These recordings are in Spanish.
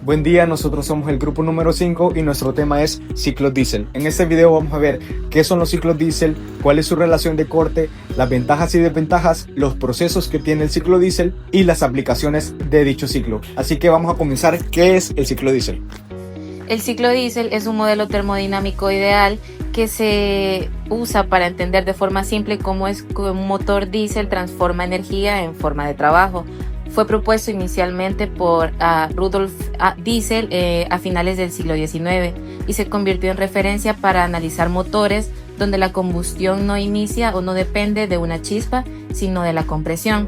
Buen día, nosotros somos el grupo número 5 y nuestro tema es ciclos diésel. En este video vamos a ver qué son los ciclos diésel, cuál es su relación de corte, las ventajas y desventajas, los procesos que tiene el ciclo diésel y las aplicaciones de dicho ciclo. Así que vamos a comenzar. ¿Qué es el ciclo diésel? El ciclo diésel es un modelo termodinámico ideal que se usa para entender de forma simple cómo es que un motor diésel transforma energía en forma de trabajo. Fue propuesto inicialmente por Rudolf Diesel a finales del siglo XIX y se convirtió en referencia para analizar motores donde la combustión no inicia o no depende de una chispa, sino de la compresión.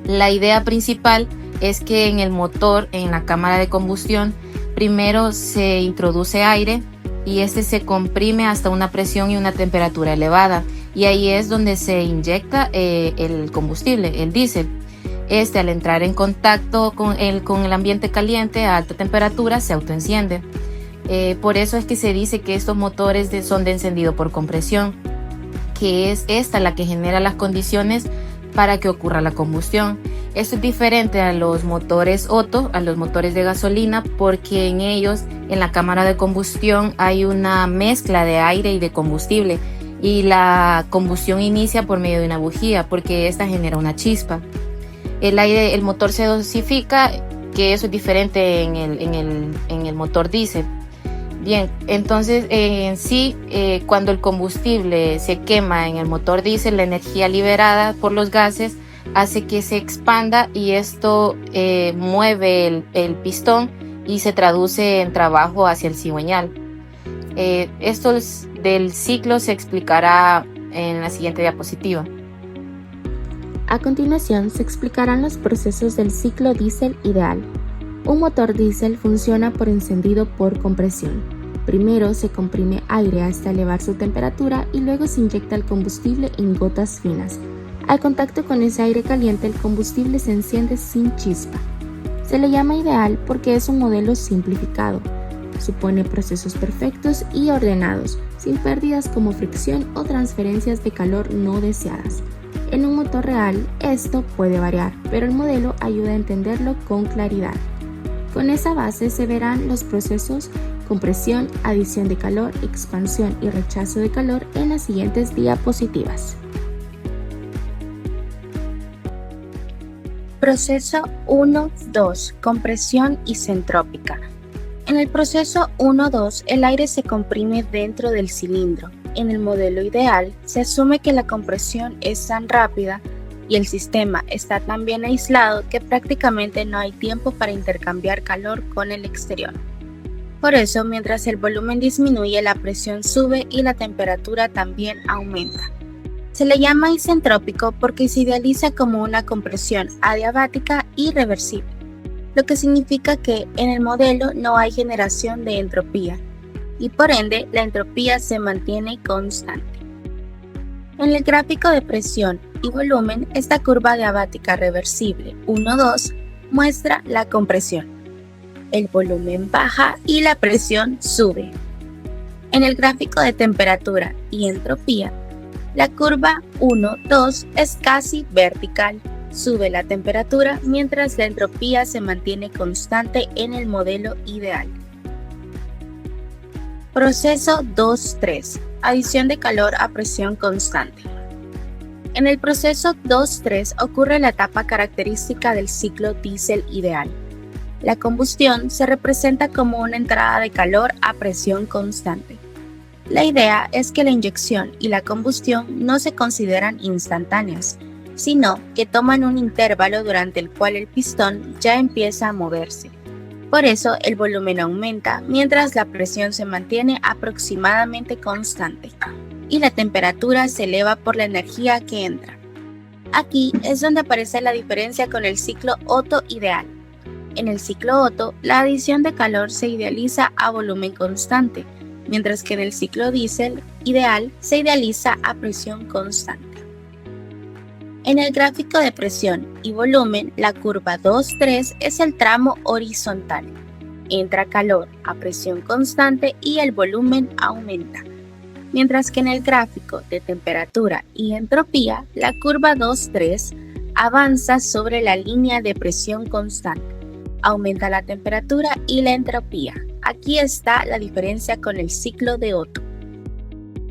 La idea principal es que en el motor, en la cámara de combustión, primero se introduce aire y este se comprime hasta una presión y una temperatura elevada, y ahí es donde se inyecta el combustible, el diésel. Al entrar en contacto con el ambiente caliente a alta temperatura se autoenciende. Por eso es que se dice que estos motores son de encendido por compresión, que es esta la que genera las condiciones para que ocurra la combustión. Esto es diferente a los motores Otto, a los motores de gasolina, porque en ellos, en la cámara de combustión, hay una mezcla de aire y de combustible, y la combustión inicia por medio de una bujía, porque esta genera una chispa. El motor se dosifica, que eso es diferente en el motor diésel. Bien, entonces en sí, cuando el combustible se quema en el motor diésel, la energía liberada por los gases hace que se expanda y esto mueve el pistón y se traduce en trabajo hacia el cigüeñal. Esto del ciclo se explicará en la siguiente diapositiva. A continuación se explicarán los procesos del ciclo diésel ideal. Un motor diésel funciona por encendido por compresión. Primero se comprime aire hasta elevar su temperatura y luego se inyecta el combustible en gotas finas. Al contacto con ese aire caliente, el combustible se enciende sin chispa. Se le llama ideal porque es un modelo simplificado. Supone procesos perfectos y ordenados, sin pérdidas como fricción o transferencias de calor no deseadas. En un motor real esto puede variar, pero el modelo ayuda a entenderlo con claridad. Con esa base se verán los procesos compresión, adición de calor, expansión y rechazo de calor en las siguientes diapositivas. Proceso 1-2, compresión isentrópica. En el proceso 1-2, el aire se comprime dentro del cilindro. En el modelo ideal, se asume que la compresión es tan rápida y el sistema está tan bien aislado que prácticamente no hay tiempo para intercambiar calor con el exterior. Por eso, mientras el volumen disminuye, la presión sube y la temperatura también aumenta. Se le llama isentrópico porque se idealiza como una compresión adiabática y reversible, lo que significa que en el modelo no hay generación de entropía, y por ende la entropía se mantiene constante. En el gráfico de presión y volumen, esta curva adiabática reversible 1-2 muestra la compresión. El volumen baja y la presión sube. En el gráfico de temperatura y entropía, la curva 1-2 es casi vertical. Sube la temperatura mientras la entropía se mantiene constante en el modelo ideal. Proceso 2-3. Adición de calor a presión constante. En el proceso 2-3 ocurre la etapa característica del ciclo diésel ideal. La combustión se representa como una entrada de calor a presión constante. La idea es que la inyección y la combustión no se consideran instantáneas, sino que toman un intervalo durante el cual el pistón ya empieza a moverse. Por eso el volumen aumenta mientras la presión se mantiene aproximadamente constante y la temperatura se eleva por la energía que entra. Aquí es donde aparece la diferencia con el ciclo Otto ideal. En el ciclo Otto, la adición de calor se idealiza a volumen constante, mientras que en el ciclo diésel ideal se idealiza a presión constante. En el gráfico de presión y volumen, la curva 2-3 es el tramo horizontal. Entra calor a presión constante y el volumen aumenta. Mientras que en el gráfico de temperatura y entropía, la curva 2-3 avanza sobre la línea de presión constante, aumenta la temperatura y la entropía. Aquí está la diferencia con el ciclo de Otto.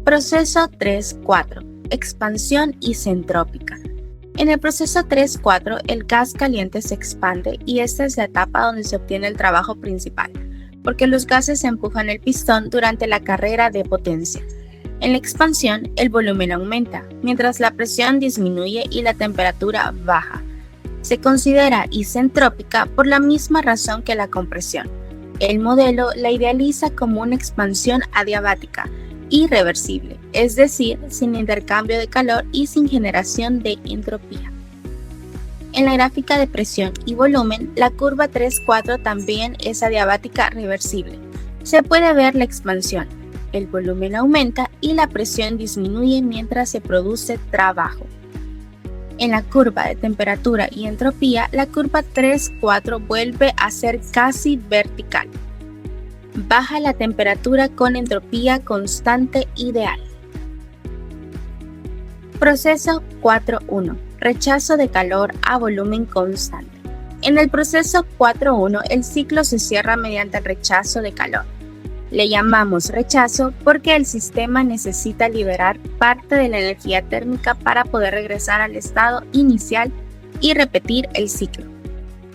Proceso 3-4. Expansión isentrópica. En el proceso 3-4, el gas caliente se expande y esta es la etapa donde se obtiene el trabajo principal, porque los gases empujan el pistón durante la carrera de potencia. En la expansión, el volumen aumenta, mientras la presión disminuye y la temperatura baja. Se considera isentrópica por la misma razón que la compresión. El modelo la idealiza como una expansión adiabática, irreversible, es decir, sin intercambio de calor y sin generación de entropía. En la gráfica de presión y volumen, la curva 3-4 también es adiabática reversible. Se puede ver la expansión, el volumen aumenta y la presión disminuye mientras se produce trabajo. En la curva de temperatura y entropía, la curva 3-4 vuelve a ser casi vertical. Baja la temperatura con entropía constante ideal. Proceso 4-1. Rechazo de calor a volumen constante. En el proceso 4-1, el ciclo se cierra mediante el rechazo de calor. Le llamamos rechazo porque el sistema necesita liberar parte de la energía térmica para poder regresar al estado inicial y repetir el ciclo.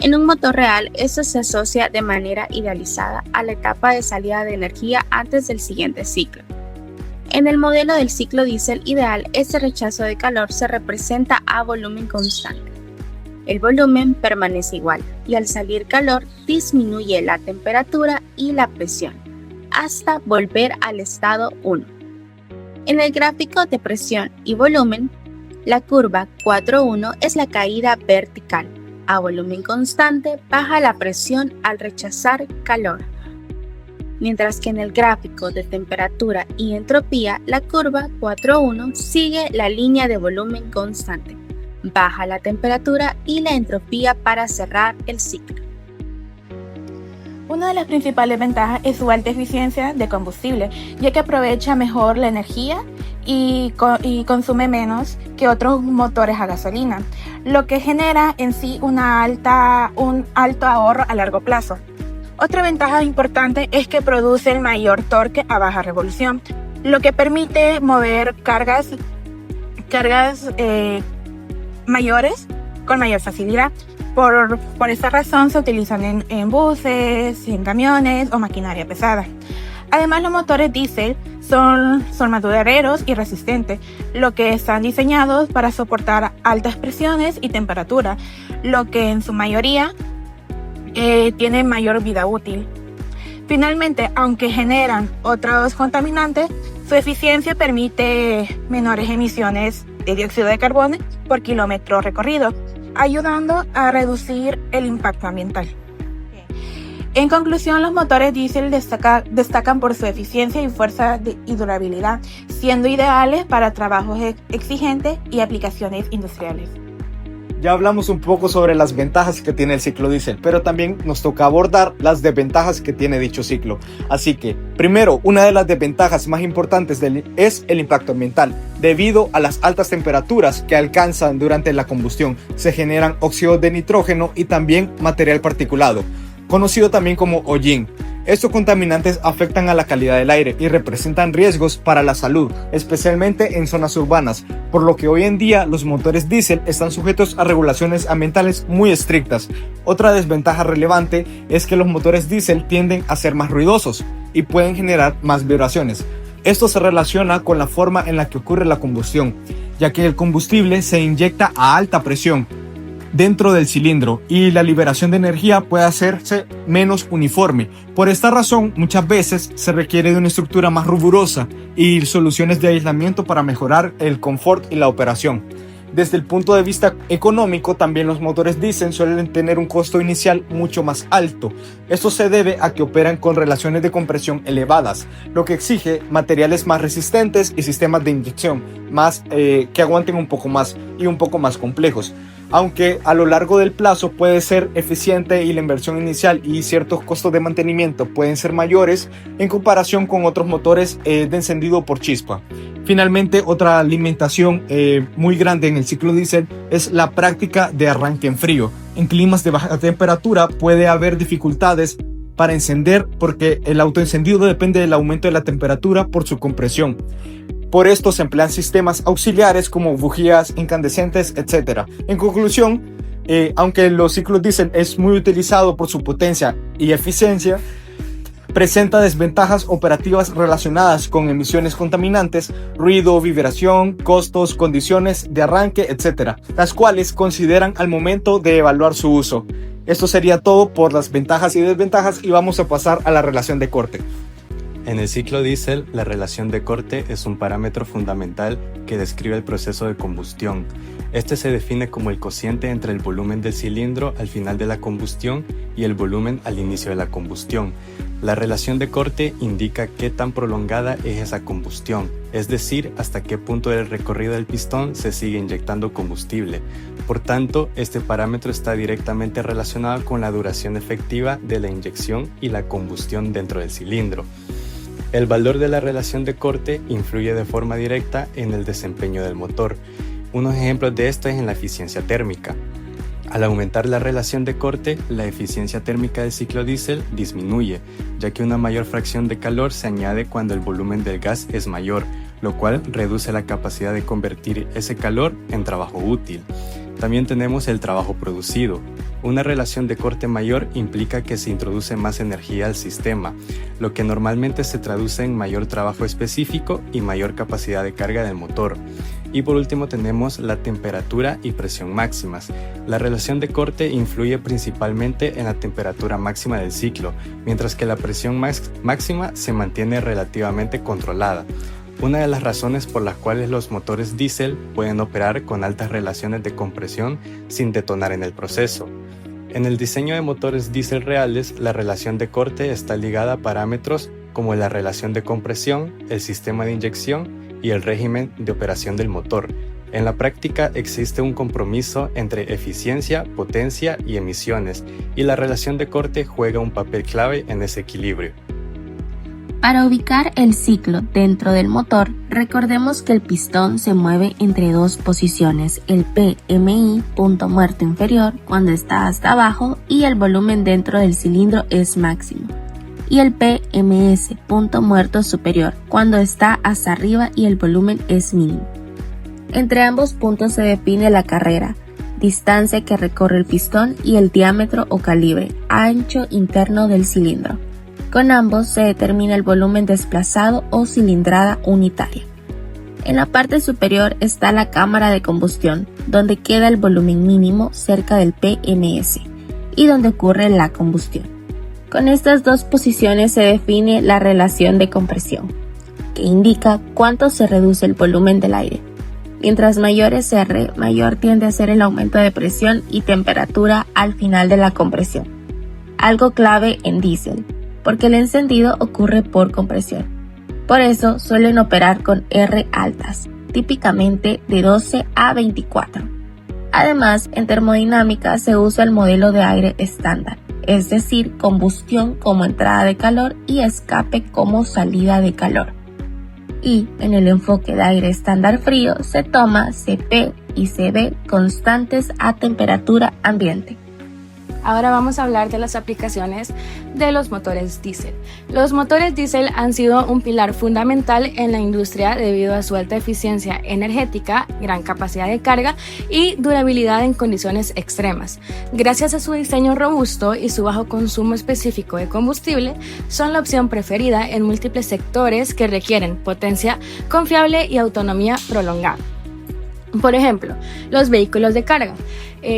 En un motor real, esto se asocia de manera idealizada a la etapa de salida de energía antes del siguiente ciclo. En el modelo del ciclo diésel ideal, este rechazo de calor se representa a volumen constante. El volumen permanece igual y al salir calor disminuye la temperatura y la presión, hasta volver al estado 1. En el gráfico de presión y volumen, la curva 4-1 es la caída vertical. A volumen constante baja la presión al rechazar calor. Mientras que en el gráfico de temperatura y entropía, la curva 4-1 sigue la línea de volumen constante. Baja la temperatura y la entropía para cerrar el ciclo. Una de las principales ventajas es su alta eficiencia de combustible, ya que aprovecha mejor la energía y consume menos que otros motores a gasolina, lo que genera en sí un alto ahorro a largo plazo. Otra ventaja importante es que produce el mayor torque a baja revolución, lo que permite mover cargas mayores con mayor facilidad. Por esta razón se utilizan en buses, en camiones o maquinaria pesada. Además, los motores diésel son más duraderos y resistentes, lo que están diseñados para soportar altas presiones y temperaturas, lo que en su mayoría tiene mayor vida útil. Finalmente, aunque generan otros contaminantes, su eficiencia permite menores emisiones de dióxido de carbono por kilómetro recorrido, ayudando a reducir el impacto ambiental. En conclusión, los motores diésel destacan por su eficiencia y fuerza y durabilidad, siendo ideales para trabajos exigentes y aplicaciones industriales. Ya hablamos un poco sobre las ventajas que tiene el ciclo diésel, pero también nos toca abordar las desventajas que tiene dicho ciclo. Así que, primero, una de las desventajas más importantes es el impacto ambiental. Debido a las altas temperaturas que alcanzan durante la combustión, se generan óxidos de nitrógeno y también material particulado, conocido también como hollín. Estos contaminantes afectan a la calidad del aire y representan riesgos para la salud, especialmente en zonas urbanas, por lo que hoy en día los motores diésel están sujetos a regulaciones ambientales muy estrictas. Otra desventaja relevante es que los motores diésel tienden a ser más ruidosos y pueden generar más vibraciones. Esto se relaciona con la forma en la que ocurre la combustión, ya que el combustible se inyecta a alta presión dentro del cilindro y la liberación de energía puede hacerse menos uniforme. Por esta razón, muchas veces se requiere de una estructura más rigurosa y soluciones de aislamiento para mejorar el confort y la operación. Desde el punto de vista económico, también los motores diésel suelen tener un costo inicial mucho más alto. Esto se debe a que operan con relaciones de compresión elevadas, lo que exige materiales más resistentes y sistemas de inyección que aguanten un poco más y un poco más complejos. Aunque a lo largo del plazo puede ser eficiente y la inversión inicial y ciertos costos de mantenimiento pueden ser mayores en comparación con otros motores de encendido por chispa. Finalmente, otra limitación muy grande en el ciclo diésel es la práctica de arranque en frío. en climas de baja temperatura puede haber dificultades para encender porque el autoencendido depende del aumento de la temperatura por su compresión. Por esto se emplean sistemas auxiliares como bujías incandescentes, etc. En conclusión, aunque los ciclos diésel es muy utilizado por su potencia y eficiencia, presenta desventajas operativas relacionadas con emisiones contaminantes, ruido, vibración, costos, condiciones de arranque, etc., las cuales consideran al momento de evaluar su uso. Esto sería todo por las ventajas y desventajas y vamos a pasar a la relación de corte. En el ciclo diésel, la relación de corte es un parámetro fundamental que describe el proceso de combustión. Este se define como el cociente entre el volumen del cilindro al final de la combustión y el volumen al inicio de la combustión. La relación de corte indica qué tan prolongada es esa combustión, es decir, hasta qué punto del recorrido del pistón se sigue inyectando combustible. Por tanto, este parámetro está directamente relacionado con la duración efectiva de la inyección y la combustión dentro del cilindro. El valor de la relación de corte influye de forma directa en el desempeño del motor. Unos ejemplos de esto es en la eficiencia térmica. Al aumentar la relación de corte, la eficiencia térmica del ciclo diésel disminuye, ya que una mayor fracción de calor se añade cuando el volumen del gas es mayor, lo cual reduce la capacidad de convertir ese calor en trabajo útil. También tenemos el trabajo producido. Una relación de corte mayor implica que se introduce más energía al sistema, lo que normalmente se traduce en mayor trabajo específico y mayor capacidad de carga del motor. Y por último tenemos la temperatura y presión máximas. La relación de corte influye principalmente en la temperatura máxima del ciclo, mientras que la presión máxima se mantiene relativamente controlada. Una de las razones por las cuales los motores diésel pueden operar con altas relaciones de compresión sin detonar en el proceso. En el diseño de motores diésel reales, la relación de corte está ligada a parámetros como la relación de compresión, el sistema de inyección y el régimen de operación del motor. En la práctica existe un compromiso entre eficiencia, potencia y emisiones, y la relación de corte juega un papel clave en ese equilibrio. Para ubicar el ciclo dentro del motor, recordemos que el pistón se mueve entre dos posiciones, el PMI, punto muerto inferior, cuando está hasta abajo y el volumen dentro del cilindro es máximo, y el PMS, punto muerto superior, cuando está hasta arriba y el volumen es mínimo. Entre ambos puntos se define la carrera, distancia que recorre el pistón y el diámetro o calibre, ancho interno del cilindro. Con ambos se determina el volumen desplazado o cilindrada unitaria. En la parte superior está la cámara de combustión, donde queda el volumen mínimo cerca del PMS y donde ocurre la combustión. Con estas dos posiciones se define la relación de compresión, que indica cuánto se reduce el volumen del aire. Mientras mayor es R, mayor tiende a ser el aumento de presión y temperatura al final de la compresión. Algo clave en diésel, porque el encendido ocurre por compresión. Por eso suelen operar con R altas, típicamente de 12 a 24. Además, en termodinámica se usa el modelo de aire estándar, es decir, combustión como entrada de calor y escape como salida de calor. Y en el enfoque de aire estándar frío se toma CP y CB constantes a temperatura ambiente. Ahora vamos a hablar de las aplicaciones de los motores diésel. Los motores diésel han sido un pilar fundamental en la industria debido a su alta eficiencia energética, gran capacidad de carga y durabilidad en condiciones extremas. Gracias a su diseño robusto y su bajo consumo específico de combustible, son la opción preferida en múltiples sectores que requieren potencia confiable y autonomía prolongada. Por ejemplo, los vehículos de carga,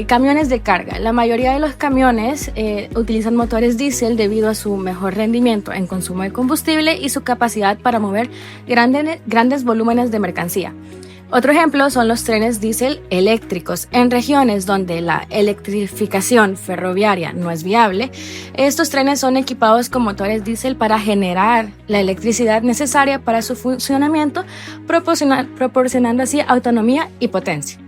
camiones de carga. La mayoría de los camiones utilizan motores diésel debido a su mejor rendimiento en consumo de combustible y su capacidad para mover grandes volúmenes de mercancía. Otro ejemplo son los trenes diésel eléctricos. En regiones donde la electrificación ferroviaria no es viable, estos trenes son equipados con motores diésel para generar la electricidad necesaria para su funcionamiento, proporcionando así autonomía y potencia.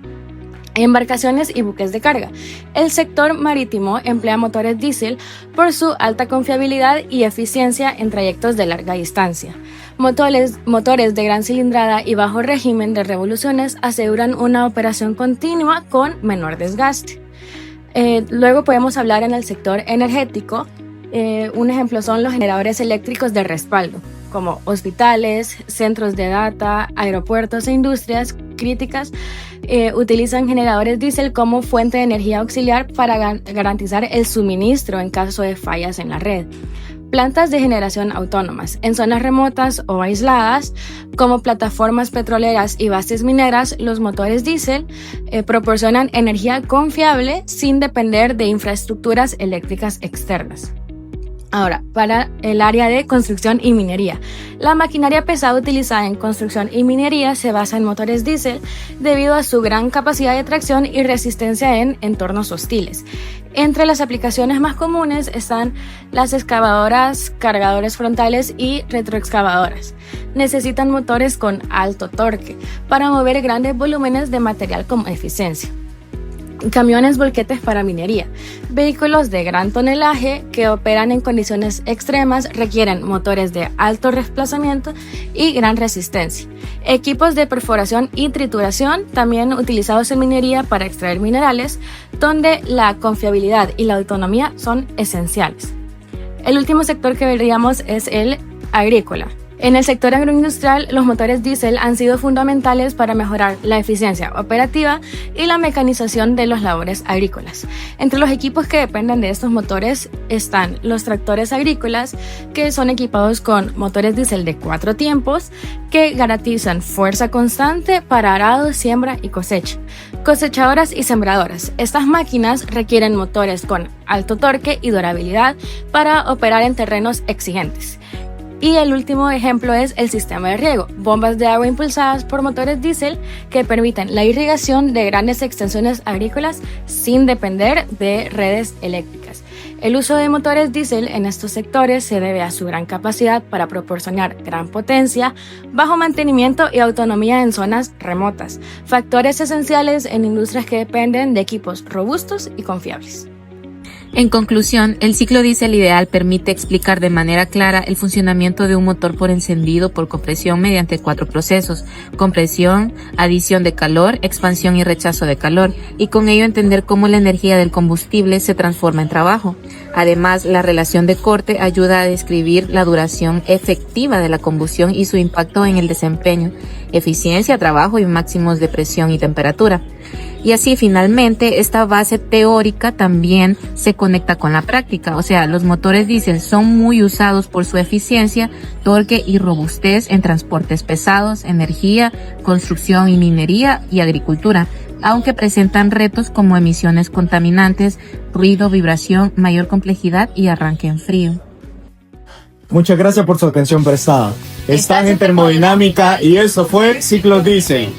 Embarcaciones y buques de carga. El sector marítimo emplea motores diésel por su alta confiabilidad y eficiencia en trayectos de larga distancia. Motores de gran cilindrada y bajo régimen de revoluciones aseguran una operación continua con menor desgaste. Luego podemos hablar en el sector energético. Un ejemplo son los generadores eléctricos de respaldo, como hospitales, centros de data, aeropuertos e industrias críticas. Utilizan generadores diésel como fuente de energía auxiliar para garantizar el suministro en caso de fallas en la red. Plantas de generación autónomas en zonas remotas o aisladas, como plataformas petroleras y bases mineras, los motores diésel proporcionan energía confiable sin depender de infraestructuras eléctricas externas. Ahora, para el área de construcción y minería. La maquinaria pesada utilizada en construcción y minería se basa en motores diésel debido a su gran capacidad de tracción y resistencia en entornos hostiles. Entre las aplicaciones más comunes están las excavadoras, cargadores frontales y retroexcavadoras. Necesitan motores con alto torque para mover grandes volúmenes de material con eficiencia. Camiones volquetes para minería. Vehículos de gran tonelaje que operan en condiciones extremas requieren motores de alto desplazamiento y gran resistencia. Equipos de perforación y trituración, también utilizados en minería para extraer minerales, donde la confiabilidad y la autonomía son esenciales. El último sector que veríamos es el agrícola. En el sector agroindustrial, los motores diésel han sido fundamentales para mejorar la eficiencia operativa y la mecanización de las labores agrícolas. Entre los equipos que dependen de estos motores están los tractores agrícolas, que son equipados con motores diésel de 4 tiempos, que garantizan fuerza constante para arado, siembra y cosecha. Cosechadoras y sembradoras. Estas máquinas requieren motores con alto torque y durabilidad para operar en terrenos exigentes. Y el último ejemplo es el sistema de riego, bombas de agua impulsadas por motores diésel que permiten la irrigación de grandes extensiones agrícolas sin depender de redes eléctricas. El uso de motores diésel en estos sectores se debe a su gran capacidad para proporcionar gran potencia, bajo mantenimiento y autonomía en zonas remotas, factores esenciales en industrias que dependen de equipos robustos y confiables. En conclusión, el ciclo diésel ideal permite explicar de manera clara el funcionamiento de un motor por encendido por compresión mediante 4 procesos: compresión, adición de calor, expansión y rechazo de calor, y con ello entender cómo la energía del combustible se transforma en trabajo. Además, la relación de corte ayuda a describir la duración efectiva de la combustión y su impacto en el desempeño, eficiencia, trabajo y máximos de presión y temperatura. Y así finalmente esta base teórica también se conecta con la práctica, o sea, los motores diésel son muy usados por su eficiencia, torque y robustez en transportes pesados, energía, construcción y minería y agricultura, aunque presentan retos como emisiones contaminantes, ruido, vibración, mayor complejidad y arranque en frío. Muchas gracias por su atención prestada. Están en termodinámica y eso fue Ciclo Diésel.